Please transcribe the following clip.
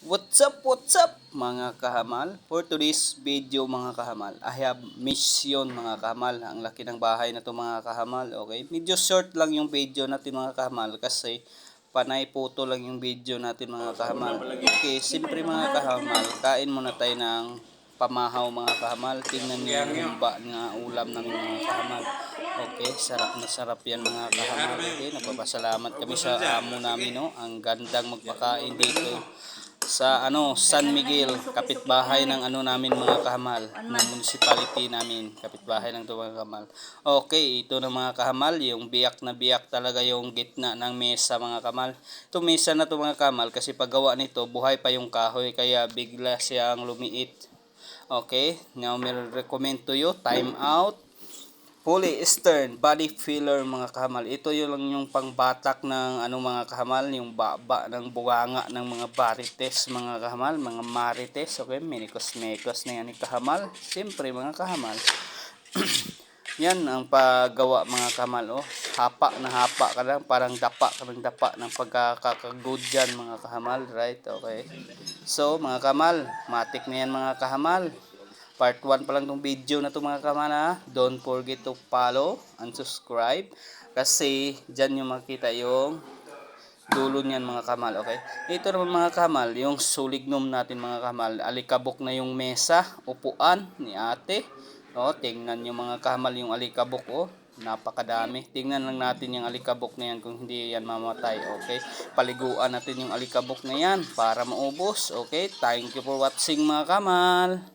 What's up mga kahamal? For today's video mga kahamal, I have mission mga kahamal. Ang laki ng bahay na to mga kahamal, okay? Medyo short lang yung video natin mga kahamal kasi panay photo lang yung video natin mga kahamal. Okay, siyempre mga kahamal, kain muna tayo ng pamahaw mga kahamal. Tingnan niyo yung humba nga ulam namin mga kahamal. Okay, sarap na sarap yan mga kahamal. Okay, nagpapasalamat kami sa amo namin, no? Ang gandang magpakain dito sa San Miguel, kapitbahay ng namin mga kahamal, ng municipality namin, kapitbahay ng mga kahamal. Okay, ito na mga kahamal, yung biyak na biyak talaga yung gitna ng mesa mga kahamal. Ito mesa na to mga kahamal kasi paggawa nito buhay pa yung kahoy kaya bigla siyang lumiit. Okay, now may recommend to you, time out. Polyester body filler mga kahamal. Ito yung lang yung pangbatak ng mga kahamal, yung baba ng bunganga ng mga varites mga kahamal, mga marites. Okay, menikos-mekos na yan ni kahamal. Siyempre mga kahamal. Yan ang paggawa mga kahamal. Oh, hapa na hapa ka lang, parang dapa ka ng dapa ng pagkakagod dyan mga kahamal, right? Okay. So mga kahamal, matik na yan mga kahamal. Part 1 pa lang tong video na to mga kamana. Don't forget to follow and subscribe kasi dyan yung makita yung dulo niyan mga kamal. Okay, ito naman mga kamal yung sulignum natin mga kamal. Alikabok na yung mesa, upuan ni ate. Tingnan nyo mga kamal yung alikabok. Napakadami. Tingnan lang natin yung alikabok na yan kung hindi yan mamatay. Okay, paliguan natin yung alikabok na yan para maubos. Okay, thank you for watching mga kamal.